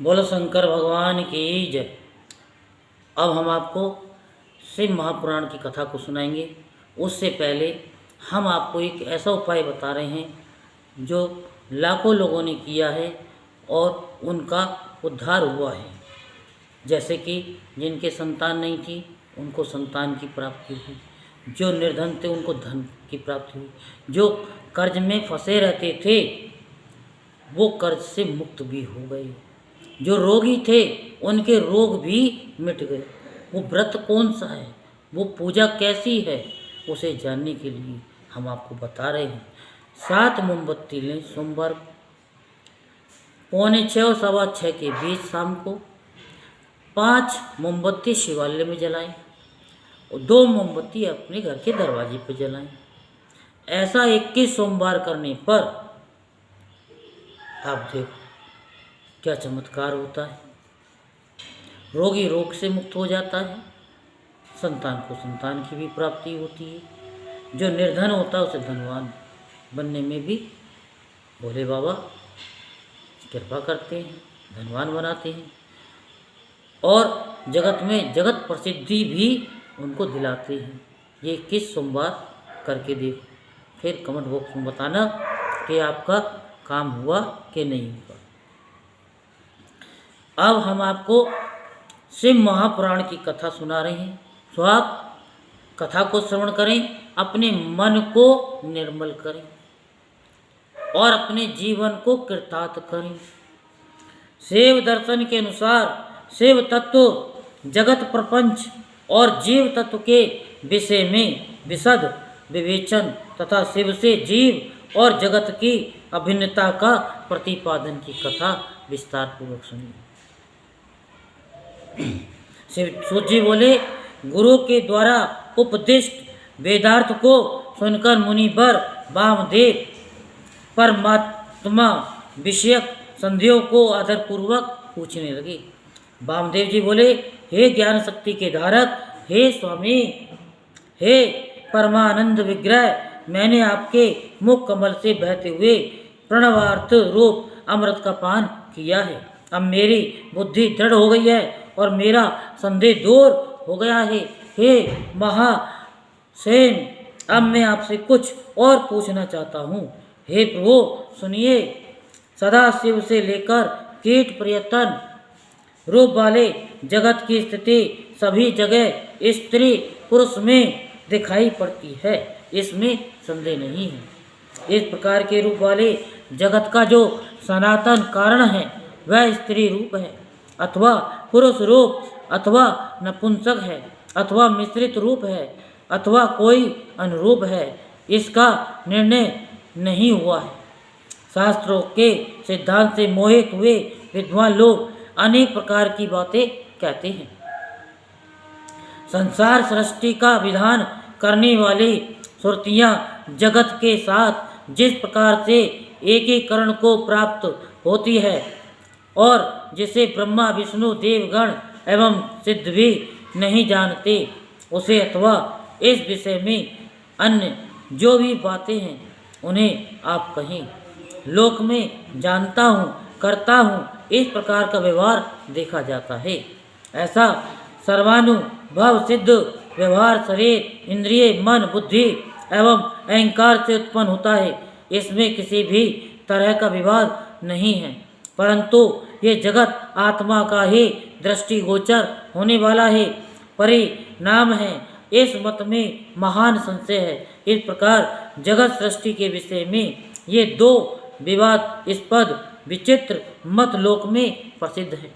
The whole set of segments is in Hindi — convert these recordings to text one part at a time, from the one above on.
बोलो शंकर भगवान की जय। अब हम आपको शिव महापुराण की कथा को सुनाएंगे। उससे पहले हम आपको एक ऐसा उपाय बता रहे हैं जो लाखों लोगों ने किया है और उनका उद्धार हुआ है। जैसे कि जिनके संतान नहीं थी उनको संतान की प्राप्ति हुई, जो निर्धन थे उनको धन की प्राप्ति हुई, जो कर्ज में फंसे रहते थे वो कर्ज से मुक्त भी हो गए, जो रोगी थे उनके रोग भी मिट गए। वो व्रत कौन सा है, वो पूजा कैसी है, उसे जानने के लिए हम आपको बता रहे हैं। 7 मोमबत्ती लें सोमवार को 5:45 और 6:15 के बीच शाम को। 5 मोमबत्ती शिवालय में जलाएं और 2 मोमबत्ती अपने घर के दरवाजे पर जलाएं। ऐसा 21 सोमवार करने पर आप देखो क्या चमत्कार होता है। रोगी रोग से मुक्त हो जाता है, संतान को संतान की भी प्राप्ति होती है, जो निर्धन होता है उसे धनवान बनने में भी भोले बाबा कृपा करते हैं, धनवान बनाते हैं और जगत में जगत प्रसिद्धि भी उनको दिलाते हैं। ये 21 सोमवार करके देखो, फिर कमेंट बॉक्स में बताना कि आपका काम हुआ कि नहीं हुआ। अब हम आपको शिव महापुराण की कथा सुना रहे हैं, तो आप कथा को श्रवण करें, अपने मन को निर्मल करें और अपने जीवन को कृतार्थ करें। शिव दर्शन के अनुसार शिव तत्व, जगत प्रपंच और जीव तत्व के विषय में विशद विवेचन तथा शिव से जीव और जगत की अभिन्नता का प्रतिपादन की कथा विस्तार पूर्वक सुनिए। शिव सूत जी बोले, गुरु के द्वारा उपदिष्ट वेदार्थ को सुनकर मुनिवर वामदेव परमात्मा विषयक संदेहों को आदरपूर्वक पूछने लगे। वामदेव जी बोले, हे ज्ञान शक्ति के धारक, हे स्वामी, हे परमानंद विग्रह, मैंने आपके मुख कमल से बहते हुए प्रणवार्थ रूप अमृत का पान किया है। अब मेरी बुद्धि दृढ़ हो गई है और मेरा संदेह दूर हो गया है। हे महासेन, अब मैं आपसे कुछ और पूछना चाहता हूँ। हे प्रभु सुनिए, सदा शिव से लेकर कीट पर्यटन रूप वाले जगत की स्थिति सभी जगह स्त्री पुरुष में दिखाई पड़ती है, इसमें संदेह नहीं है। इस प्रकार के रूप वाले जगत का जो सनातन कारण है वह स्त्री रूप है, अथवा पुरुष रूप, अथवा नपुंसक है, अथवा मिश्रित रूप है, अथवा कोई अनुरूप है, इसका निर्णय नहीं हुआ है। शास्त्रों के सिद्धांत से मोहित हुए विद्वान लोग अनेक प्रकार की बातें कहते हैं। संसार सृष्टि का विधान करने वाली श्रुतियाँ जगत के साथ जिस प्रकार से एकीकरण को प्राप्त होती है और जिसे ब्रह्मा विष्णु देवगण एवं सिद्ध भी नहीं जानते, उसे अथवा इस विषय में अन्य जो भी बातें हैं उन्हें आप कहें। लोक में जानता हूँ, करता हूँ, इस प्रकार का व्यवहार देखा जाता है। ऐसा सर्वानुभव सिद्ध व्यवहार शरीर, इंद्रिय, मन, बुद्धि एवं अहंकार से उत्पन्न होता है। इसमें किसी भी तरह का विवाद नहीं है, परंतु ये जगत आत्मा का ही दृष्टिगोचर होने वाला है, परिणाम है। इस मत में महान संशय है। इस प्रकार जगत सृष्टि के विषय में ये 2 विवादास्पद विचित्र मत लोक में प्रसिद्ध है।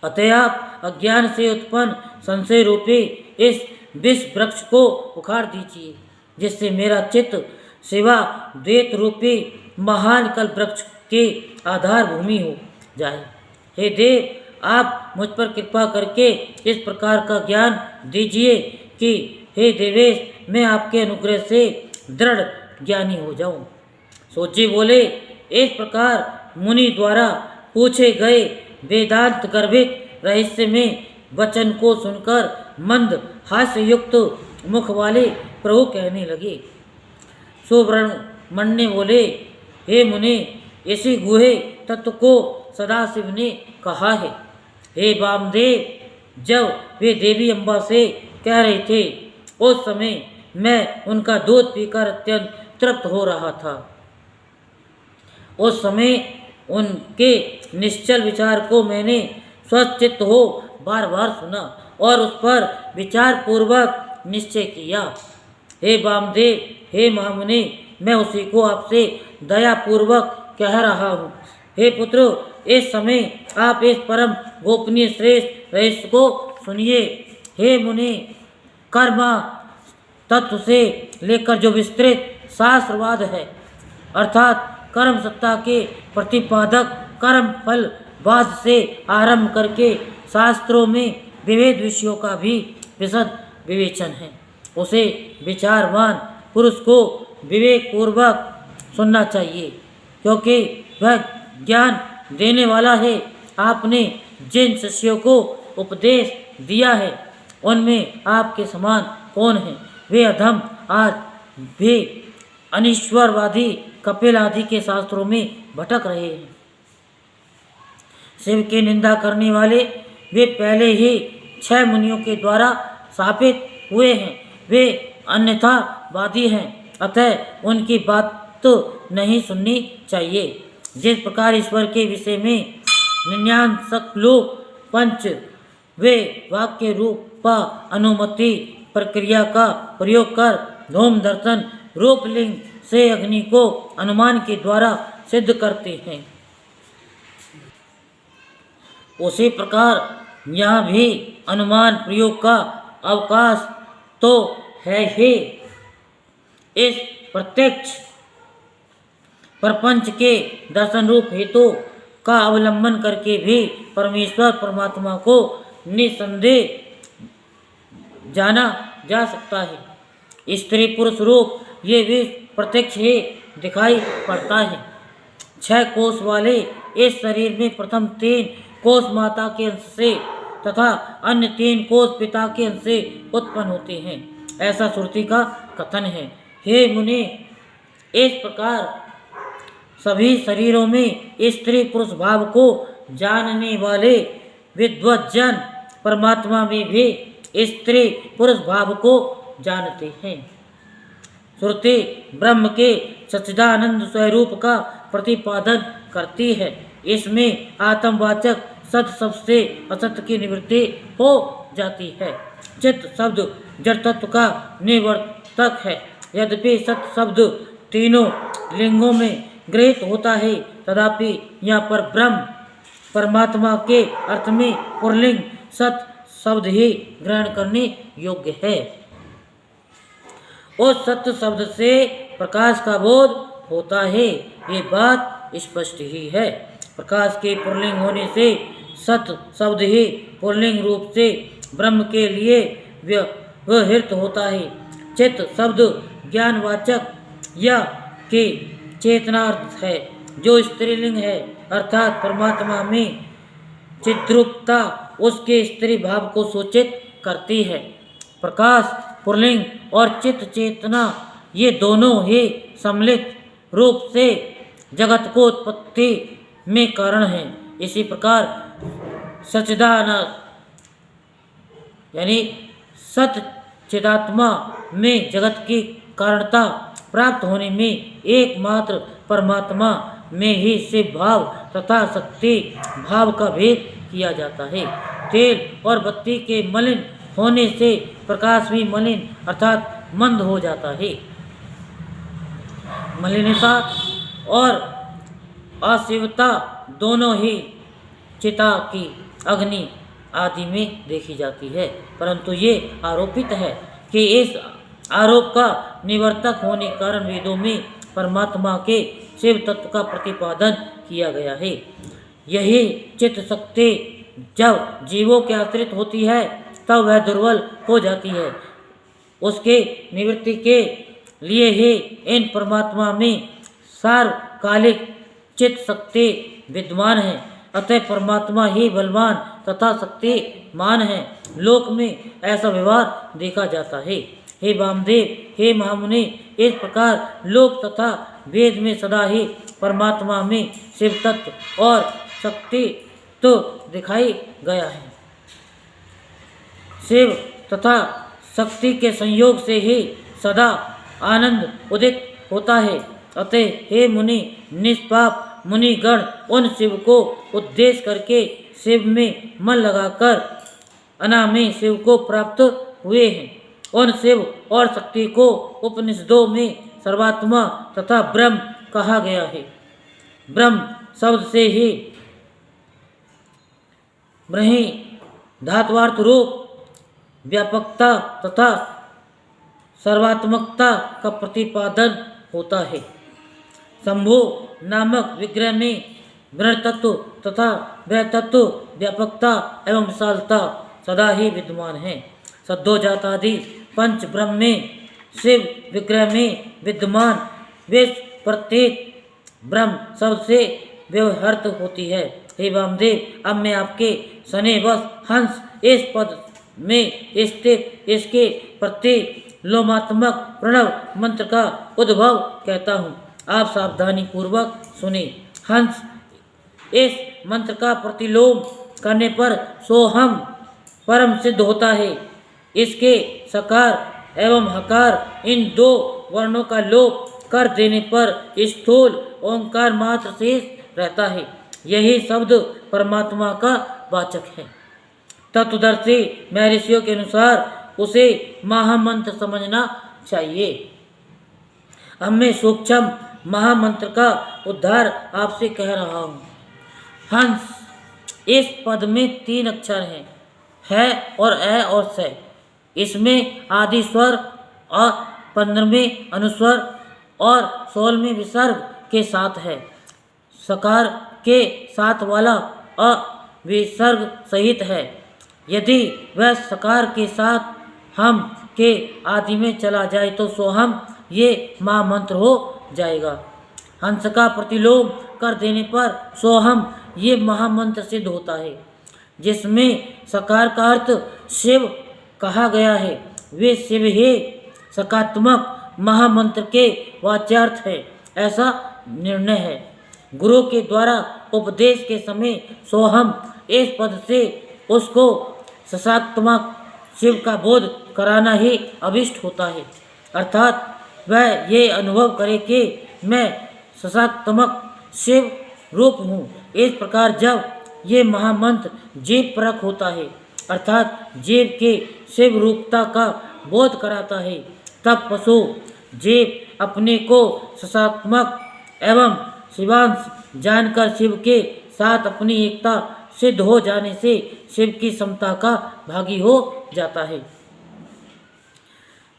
अतएव अज्ञान से उत्पन्न संशय रूपी इस विष वृक्ष को उखाड़ दीजिए, जिससे मेरा चित्त शिवा द्वैत रूपी महान कल्प वृक्ष के आधार भूमि हो जाए। हे देव, आप मुझ पर कृपा करके इस प्रकार का ज्ञान दीजिए कि हे देवेश, मैं आपके अनुग्रह से दृढ़ ज्ञानी हो जाऊं। सूत जी बोले, इस प्रकार मुनि द्वारा पूछे गए वेदांत गर्भित रहस्य में वचन को सुनकर मंद हास्य युक्त मुख वाले प्रभु कहने लगे। सुब्रह्मण्य बोले, हे मुनि, इसी गुहे तत्व को सदाशिव ने कहा है। हे वामदेव, जब वे देवी अम्बा से कह रहे थे, उस समय मैं उनका दूध पीकर अत्यंत तृप्त हो रहा था। उस समय उनके निश्चल विचार को मैंने स्वचित्त हो बार बार सुना और उस पर विचार पूर्वक निश्चय किया। हे वामदेव, हे महामुनि, मैं उसी को आपसे दया पूर्वक कह रहा हूँ। हे पुत्र, इस समय आप इस परम गोपनीय श्रेष्ठ रहस्य को सुनिए। हे मुनि, कर्म तत्व से लेकर जो विस्तृत शास्त्रवाद है, अर्थात कर्म सत्ता के प्रतिपादक कर्म फल वाद से आरंभ करके शास्त्रों में विविध विषयों का भी विशद विवेचन है, उसे विचारवान पुरुष को विवेक पूर्वक सुनना चाहिए, क्योंकि वह ज्ञान देने वाला है। आपने जिन शिष्यों को उपदेश दिया है, उनमें आपके समान कौन है? वे अधम आज भी अनिश्वरवादी कपिल आदि के शास्त्रों में भटक रहे हैं। शिव की निंदा करने वाले वे पहले ही 6 मुनियों के द्वारा स्थापित हुए हैं। वे अन्यथावादी हैं, अतः उनकी बात तो नहीं सुननी चाहिए। जिस प्रकार ईश्वर के विषय में निन्यासक लोग पंच वे वाक्य रूपा अनुमति प्रक्रिया का प्रयोग कर धूम दर्शन रूपलिंग से अग्नि को अनुमान के द्वारा सिद्ध करते हैं, उसी प्रकार यहाँ भी अनुमान प्रयोग का अवकाश तो है ही। इस प्रत्यक्ष प्रपंच के दर्शन रूप हेतु का अवलंबन करके भी परमेश्वर परमात्मा को निसंदेह जाना जा सकता है। स्त्री पुरुष रूप ये भी प्रत्यक्ष ही दिखाई पड़ता है। 6 कोष वाले इस शरीर में प्रथम 3 कोष माता के अंश से तथा अन्य 3 कोष पिता के अंश से उत्पन्न होते हैं, ऐसा श्रुति का कथन है। हे मुनि, इस प्रकार सभी शरीरों में स्त्री पुरुष भाव को जानने वाले विद्वज्जन परमात्मा में भी स्त्री पुरुष भाव को जानते हैं। श्रुति ब्रह्म के सच्चिदानंद स्वरूप का प्रतिपादन करती है। इसमें आत्मवाचक सत शब्द से असत की निवृत्ति हो जाती है। चित्त शब्द जड़ तत्व का निवर्तक है। यद्यपि सत शब्द तीनों लिंगों में गृहीत होता है, तथापि यहाँ पर ब्रह्म परमात्मा के अर्थ में पुल्लिंग सत शब्द ही ग्रहण करने योग्य है। उस सत्य शब्द से प्रकाश का बोध होता है, ये बात स्पष्ट ही है। प्रकाश के पुल्लिंग होने से सत्य शब्द ही पुल्लिंग रूप से ब्रह्म के लिए व्यवहृत होता है। चित्त शब्द ज्ञानवाचक या के चेतनार्थ है, जो स्त्रीलिंग है, अर्थात परमात्मा में चिद्रूपता उसके स्त्री भाव को सूचित करती है। प्रकाश पुल्लिंग और चित्त चेतना ये दोनों ही सम्मिलित रूप से जगत को उत्पत्ति में कारण है। इसी प्रकार सच्चिदानंद यानी सच्चिदात्मा में जगत की कारणता प्राप्त होने में एकमात्र परमात्मा में ही शिव भाव तथा शक्ति भाव का भेद किया जाता है। तेल और बत्ती के मलिन होने से प्रकाश भी मलिन अर्थात मंद हो जाता है। मलिनता और अशिवता दोनों ही चिता की अग्नि आदि में देखी जाती है, परंतु ये आरोपित है कि इस आरोप का निवर्तक होने कारण वेदों में परमात्मा के शिव तत्व का प्रतिपादन किया गया है। यही चित्त शक्ति जब जीवों के आश्रित होती है तब वह दुर्बल हो जाती है। उसके निवृत्ति के लिए ही इन परमात्मा में सार्वकालिक चित्त शक्ति विद्यमान है, अतः परमात्मा ही बलवान तथा शक्तिमान है। लोक में ऐसा व्यवहार देखा जाता है। हे वामदेव, हे महामुनि, इस प्रकार लोक तथा वेद में सदा ही परमात्मा में शिव तत्व और शक्ति तो दिखाई गया है। शिव तथा शक्ति के संयोग से ही सदा आनंद उदित होता है। अतः हे मुनि, निष्पाप मुनिगण उन शिव को उद्देश्य करके शिव में मन लगाकर अनामय शिव को प्राप्त हुए हैं। उन शिव और शक्ति को उपनिषदों में सर्वात्मा तथा ब्रह्म कहा गया है। ब्रह्म शब्द से ही ब्रह्मी धात्वार्थ रूप व्यापकता तथा सर्वात्मकता का प्रतिपादन होता है। शंभु नामक विग्रह में बृहत् तत्व तथा बृहत् तत्व व्यापकता एवं विशालता सदा ही विद्यमान है। सद्योजातादि पंच ब्रह्म में शिव विग्रह में विद्यमान विश्व प्रत्येक ब्रह्म शब्द से व्यवहृत होती है। हे वामदेव, अब मैं आपके सनेवश हंस इस पद में स्थित इसके प्रत्येक लोमात्मक प्रणव मंत्र का उद्भव कहता हूँ। आप सावधानी पूर्वक सुने। हंस इस मंत्र का प्रतिलोम करने पर सोहम परम सिद्ध होता है। इसके सकार एवं हकार इन दो वर्णों का लोप कर देने पर स्थूल ओंकार मात्र शेष रहता है। यही शब्द परमात्मा का वाचक है। तत्वदर्शी महर्षियों के अनुसार उसे महामंत्र समझना चाहिए। अब मैं सूक्ष्म महामंत्र का उद्धार आपसे कह रहा हूँ। हंस इस पद में 3 अक्षर हैं, है और ए और से। इसमें आदि स्वर और 15वें अनुस्वर और 16वें विसर्ग के साथ है। सकार के साथ वाला अ विसर्ग सहित है। यदि वह सकार के साथ हम के आदि में चला जाए तो सोहम ये महामंत्र हो जाएगा। हंस का प्रतिलोम कर देने पर सोहम ये महामंत्र सिद्ध होता है। जिसमें सकार का अर्थ शिव कहा गया है, वे शिव ही सकारात्मक महामंत्र के वाच्यार्थ है, ऐसा निर्णय है। गुरु के द्वारा उपदेश के समय सोहम इस पद से उसको सकारात्मक शिव का बोध कराना ही अभिष्ट होता है। अर्थात वह ये अनुभव करे कि मैं सकारात्मक शिव रूप हूँ। इस प्रकार जब ये महामंत्र जीव परक होता है, अर्थात जीव के शिव रूपता का बोध कराता है, तब पशु जीव अपने को सकारात्मक एवं शिवांश जानकर शिव के साथ अपनी एकता सिद्ध हो जाने से शिव की समता का भागी हो जाता है।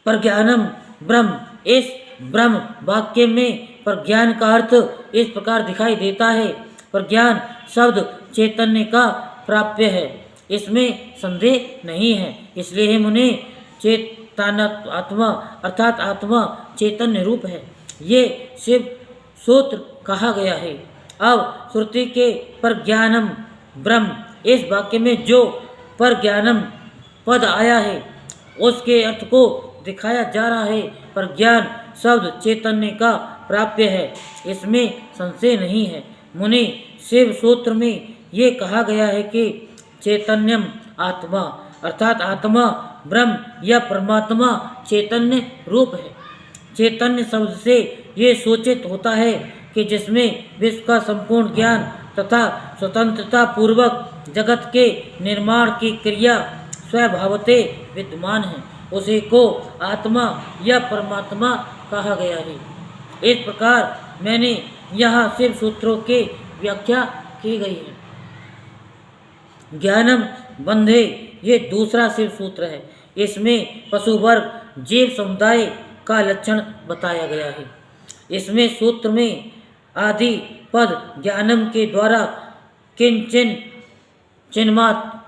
प्रज्ञानम ब्रह्म, इस ब्रह्म वाक्य में प्रज्ञान का अर्थ इस प्रकार दिखाई देता है। प्रज्ञान शब्द चैतन्य का प्राप्य है, इसमें संदेह नहीं है। इसलिए मुने चेतन आत्मा अर्थात आत्मा चैतन्य रूप है, ये शिव सूत्र कहा गया है। अब श्रुति के प्रज्ञानम ब्रह्म इस वाक्य में जो प्रज्ञानम पद आया है उसके अर्थ को दिखाया जा रहा है। प्रज्ञान शब्द चैतन्य का प्राप्य है, इसमें संशय नहीं है। मुनि शिव सूत्र में ये कहा गया है कि चैतन्यम आत्मा अर्थात आत्मा ब्रह्म या परमात्मा चैतन्य रूप है। चैतन्य शब्द से ये सूचित होता है कि जिसमें विश्व का संपूर्ण ज्ञान तथा स्वतंत्रता पूर्वक जगत के निर्माण की क्रिया स्वभावते विद्यमान है, उसी को आत्मा या परमात्मा कहा गया है। इस प्रकार मैंने यहाँ शिव सूत्रों की व्याख्या की गई है। ज्ञानम बंधे ये दूसरा शिव सूत्र है। इसमें पशु वर्ग जीव समुदाय का लक्षण बताया गया है। इसमें सूत्र में आदि पद ज्ञानम के द्वारा किंचन चिन्मात्र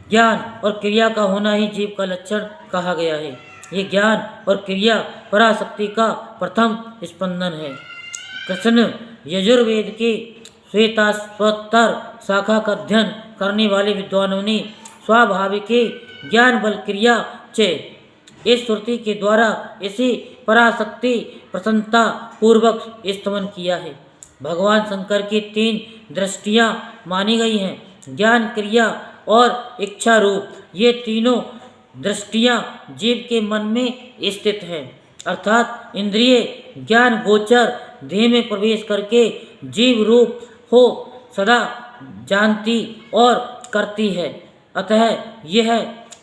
ज्ञान और क्रिया का होना ही जीव का लक्षण कहा गया है। ये ज्ञान और क्रिया पराशक्ति का प्रथम स्पंदन है। कृष्ण यजुर्वेद की श्वेताश्वतर शाखा का अध्ययन करने वाले विद्वानों ने स्वाभाविक ज्ञान बल क्रिया चे इस श्रुति के द्वारा इसी पराशक्ति प्रसन्नता पूर्वक स्तमन किया है। भगवान शंकर की 3 दृष्टियां मानी गई हैं, ज्ञान, क्रिया और इच्छा रूप। ये तीनों दृष्टियां जीव के मन में स्थित हैं, अर्थात इंद्रिय ज्ञान गोचर देह में प्रवेश करके जीव रूप हो सदा जानती और करती है। अतः यह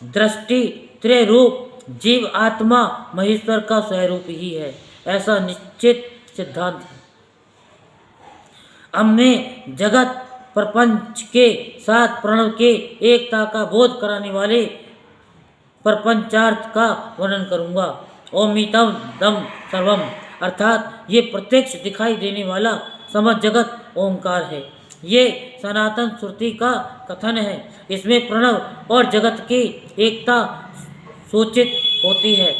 दृष्टि त्रय रूप जीव आत्मा महेश्वर का स्वरूप ही है, ऐसा निश्चित सिद्धांत है। अब मैं जगत प्रपंच के साथ प्रणव के एकता का बोध कराने वाले प्रपंचार्थ का वर्णन करूंगा। ओमितम दम सर्वम, अर्थात ये प्रत्यक्ष दिखाई देने वाला समस्त जगत ओंकार है। ये सनातन श्रुति का कथन है। इसमें प्रणव और जगत की एकता सूचित होती है।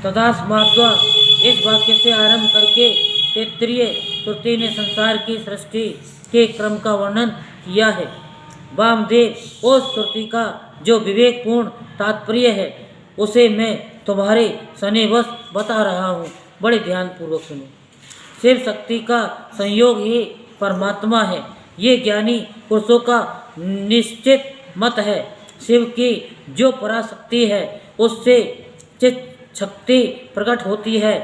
तदास्मात्वा इस वाक्य से आरंभ करके तैत्तिरीय श्रुति ने संसार की सृष्टि के क्रम का वर्णन किया है। वामदेव उस श्रुति का जो विवेकपूर्ण तात्पर्य है उसे मैं तुम्हारे सनेवश बता रहा हूँ, बड़े ध्यानपूर्वक सुनो। शिव शक्ति का संयोग ही परमात्मा है, ये ज्ञानी पुरुषों का निश्चित मत है। शिव की जो पराशक्ति है उससे चित्त शक्ति प्रकट होती है।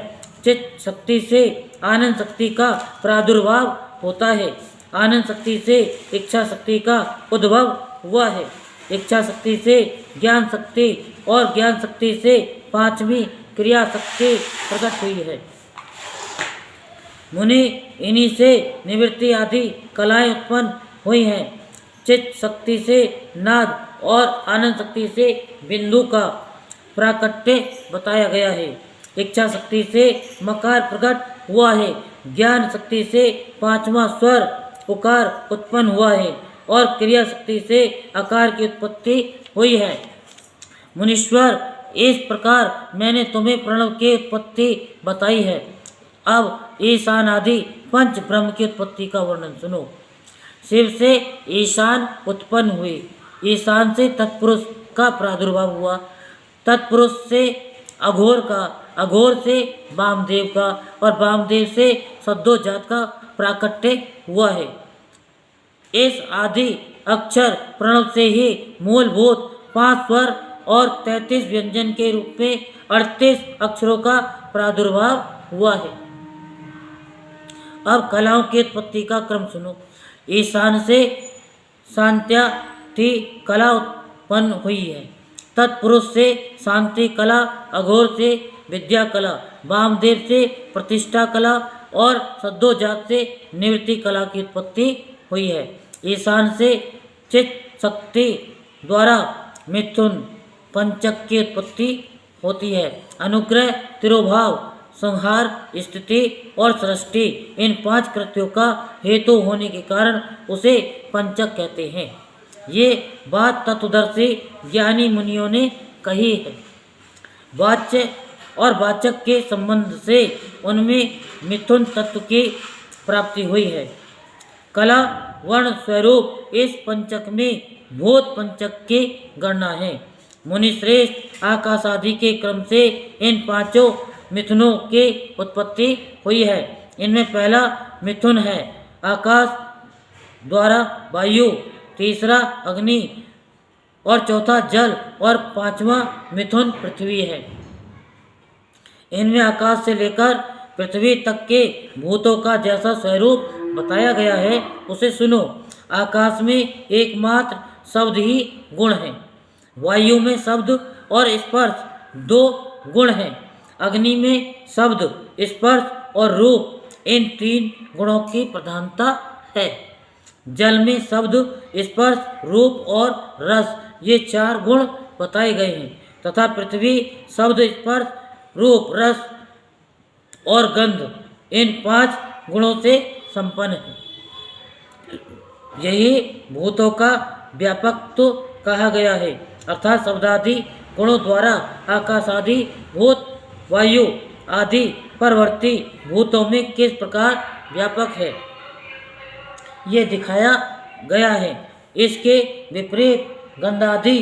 चित्त शक्ति से आनंद शक्ति का प्रादुर्भाव होता है। आनंद शक्ति से इच्छा शक्ति का उद्भव हुआ है। इच्छा शक्ति से ज्ञान शक्ति और ज्ञान शक्ति से 5वीं क्रिया शक्ति प्रकट हुई है। मुनि इन्हीं से निवृत्ति आदि कलाएं उत्पन्न हुई हैं। चित्त शक्ति से नाद और आनंद शक्ति से बिंदु का प्राकट्य बताया गया है। इच्छा शक्ति से मकार प्रकट हुआ है। ज्ञान शक्ति से 5वां स्वर उकार उत्पन्न हुआ है और क्रिया शक्ति से आकार की उत्पत्ति हुई है। मुनीश्वर, इस प्रकार मैंने तुम्हें प्रणव की उत्पत्ति बताई है। अब ईशान आदि पंच ब्रह्म की उत्पत्ति का वर्णन सुनो। शिव से ईशान उत्पन्न हुए। ईशान से तत्पुरुष का प्रादुर्भाव हुआ। तत्पुरुष से अघोर का, अघोर से वामदेव का और वामदेव से सद्योजात का प्राकट्य हुआ है। इस आदि अक्षर प्रणव से ही मूलभूत 5 स्वर और 33 व्यंजन के रूप में 38 अक्षरों का प्रादुर्भाव हुआ है। अब कलाओं की उत्पत्ति का क्रम सुनो। ईशान से शांत्या थी कला उत्पन्न हुई है। तत्पुरुष से शांति कला, अघोर से विद्या कला, वामदेव से प्रतिष्ठा कला और सद्योजात से निवृत्ति कला की उत्पत्ति हुई है। ईशान से चित्त शक्ति द्वारा मिथुन पंचक की उत्पत्ति होती है। अनुग्रह, तिरोभाव, संहार, स्थिति और सृष्टि, इन 5 कृत्यों का हेतु होने के कारण उसे पंचक कहते हैं। ये बात तत्वदर्शी ज्ञानी मुनियों ने कही है। वाच्य और वाचक के संबंध से उनमें मिथुन तत्व की प्राप्ति हुई है। कला वर्ण स्वरूप इस पंचक में भूत पंचक की गणना है। मुनिश्रेष्ठ, आकाश आदि के क्रम से इन 5 मिथुनों की उत्पत्ति हुई है। इनमें पहला मिथुन है आकाश द्वारा वायु, तीसरा अग्नि और चौथा जल और 5वां मिथुन पृथ्वी है। इनमें आकाश से लेकर पृथ्वी तक के भूतों का जैसा स्वरूप बताया गया है उसे सुनो। आकाश में एकमात्र शब्द ही गुण है। वायु में शब्द और स्पर्श 2 गुण हैं। अग्नि में शब्द, स्पर्श और रूप, इन 3 गुणों की प्रधानता है। जल में शब्द, स्पर्श, रूप और रस, ये 4 गुण बताए गए हैं तथा पृथ्वी शब्द, स्पर्श, रूप, रस और गंध, इन 5 गुणों से संपन्न है। यही भूतों का व्यापकत्व कहा गया है, अर्थात शब्दादि गुणों द्वारा आकाश आदि भूत, वायु आदि परवर्ती भूतों में किस प्रकार व्यापक है ये दिखाया गया है। इसके विपरीत गंधादि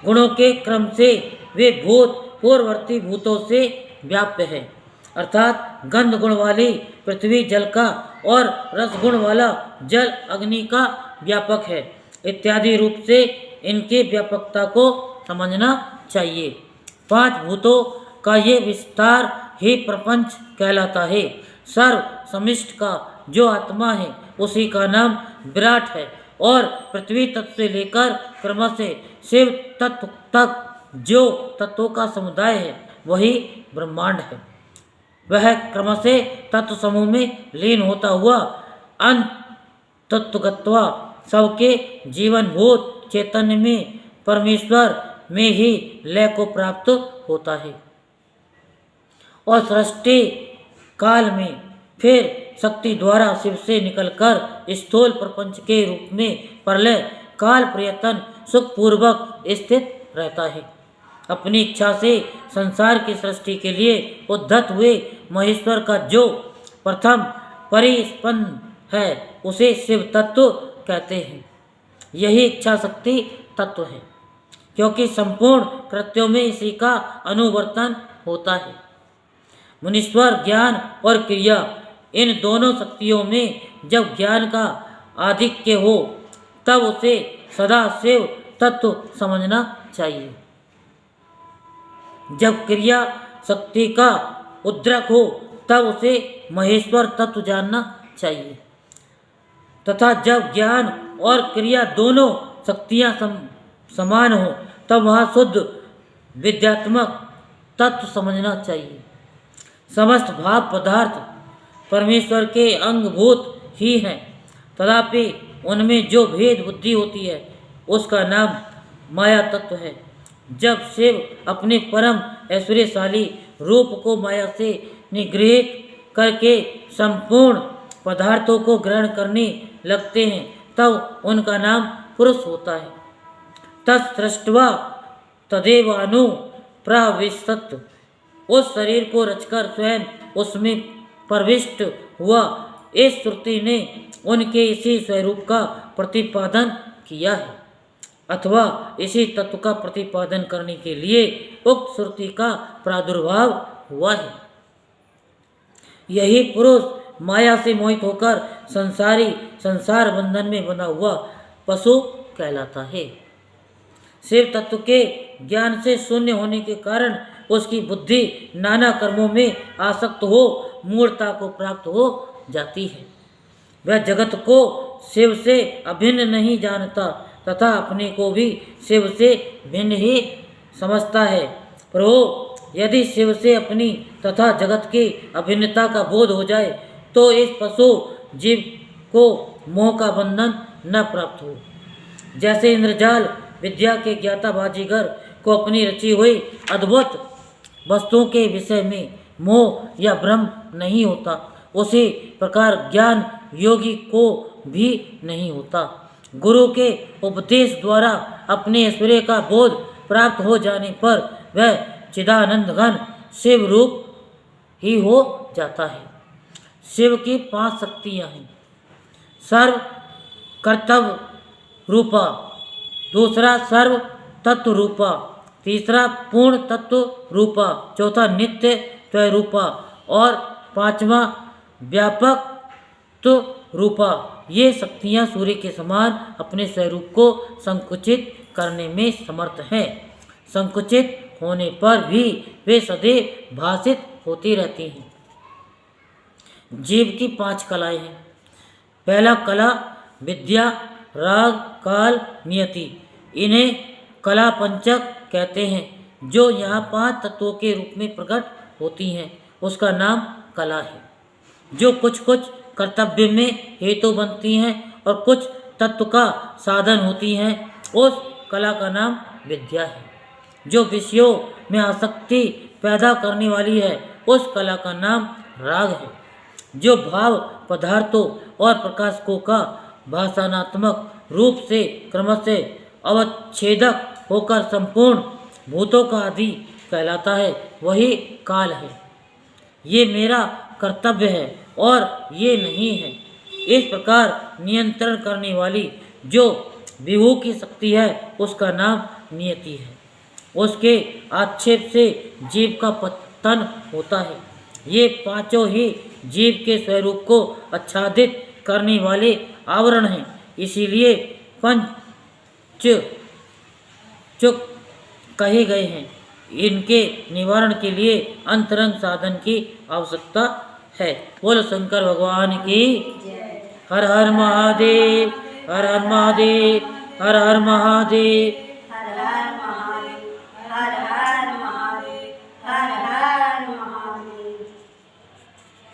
गुणों के क्रम से वे भूत पूर्ववर्ती भूतों से व्याप्य है। अर्थात गंध गुण वाली पृथ्वी जल का और रस गुण वाला जल अग्नि का व्यापक है इत्यादि रूप से इनके व्यापकता को समझना चाहिए। 5 भूतों का ये विस्तार ही प्रपंच कहलाता है। सर्व समिष्ट का जो आत्मा है उसी का नाम विराट है और पृथ्वी तत्व से लेकर क्रमशः शिव तत्व तक जो तत्वों का समुदाय है वही ब्रह्मांड है। वह क्रमशः तत्व समूह में लीन होता हुआ अंत तत्वगत्वा सबके जीवनभूत चैतन्य में परमेश्वर में ही लय को प्राप्त होता है और सृष्टि काल में फिर शक्ति द्वारा शिव से निकलकर स्थूल प्रपंच के रूप में प्रलय काल प्रयत्न सुखपूर्वक स्थित रहता है। अपनी इच्छा से संसार की सृष्टि के लिए उद्धत हुए महेश्वर का जो प्रथम परिस्पंद है उसे शिव तत्व कहते हैं। यही इच्छा शक्ति तत्व है क्योंकि संपूर्ण कृत्यों में इसी का अनुवर्तन होता है। मुनीश्वर ज्ञान और क्रिया इन दोनों शक्तियों में जब ज्ञान का आधिक्य हो तब उसे सदा शिव तत्व समझना चाहिए। जब क्रिया शक्ति का उद्रेक हो तब उसे महेश्वर तत्व जानना चाहिए तथा जब ज्ञान और क्रिया दोनों शक्तियां समान हो तब वहाँ शुद्ध विद्यात्मक तत्व समझना चाहिए। समस्त भाव पदार्थ परमेश्वर के अंगभूत ही हैं तथापि उनमें जो भेद बुद्धि होती है उसका नाम माया तत्व है। जब शिव अपने परम ऐश्वर्यशाली रूप को माया से निगृहित करके संपूर्ण पदार्थों को ग्रहण करने लगते हैं तब उनका नाम पुरुष होता है। तत्सृष्ट्वा तदेवानु प्रविशत उस शरीर को रचकर स्वयं उसमें प्रविष्ट हुआ। इस श्रुति ने उनके इसी स्वरूप का प्रतिपादन किया है अथवा इसी तत्व का प्रतिपादन करने के लिए उक्त श्रुति का प्रादुर्भाव हुआ है। यही पुरुष माया से मोहित होकर संसार बंधन में बंधा हुआ पशु कहलाता है। शिव तत्व के ज्ञान से शून्य होने के कारण उसकी बुद्धि नाना कर्मों में आसक्त हो मूर्ता को प्राप्त हो जाती है। वह जगत को शिव से अभिन्न नहीं जानता तथा अपने को भी शिव से भिन्न ही समझता है। प्रभु यदि शिव से अपनी तथा जगत की अभिन्नता का बोध हो जाए तो इस पशु जीव को मोह का बंधन न प्राप्त हो। जैसे इंद्रजाल विद्या के ज्ञाता बाजीगर को अपनी रची हुई अद्भुत वस्तुओं के विषय में मोह या भ्रम नहीं होता उसी प्रकार ज्ञान योगी को भी नहीं होता। गुरु के उपदेश द्वारा अपने ऐश्वर्य का बोध प्राप्त हो जाने पर वह चिदानंद घन शिव रूप ही हो जाता है। शिव की 5 शक्तियाँ हैं। सर्व कर्तव्य रूपा, दूसरा सर्व तत्व रूपा, तीसरा पूर्ण तत्व रूपा, चौथा नित्य त्वय रूपा और 5वां व्यापक तो रूपा। ये शक्तियाँ सूर्य के समान अपने स्वरूप को संकुचित करने में समर्थ हैं। संकुचित होने पर भी वे सदैव भाषित होती रहती हैं। जीव की 5 कलाएं हैं। पहला कला विद्या, राग, काल, नियति। इन्हें कला पंचक कहते हैं। जो यहाँ 5 तत्वों के रूप में प्रकट होती हैं उसका नाम कला है। जो कुछ कुछ कर्तव्य में हेतु बनती हैं और कुछ तत्व का साधन होती हैं उस कला का नाम विद्या है। जो विषयों में आसक्ति पैदा करने वाली है उस कला का नाम राग है। जो भाव पदार्थों और प्रकाशकों का भाषानात्मक रूप से क्रमशः अवच्छेदक होकर संपूर्ण भूतों का आदि कहलाता है वही काल है। ये मेरा कर्तव्य है और ये नहीं है। इस प्रकार नियंत्रण करने वाली जो विभू की शक्ति है उसका नाम नियति है। उसके आक्षेप से जीव का पतन होता है। ये पांचों ही जीव के स्वरूप को आच्छादित करने वाले आवरण हैं। इसीलिए पंच चुक कहे गए हैं। इनके निवारण के लिए अंतरंग साधन की आवश्यकता है। बोलो शंकर भगवान की। हर हर महादेव, हर हर महादेव, हर हर महादेव।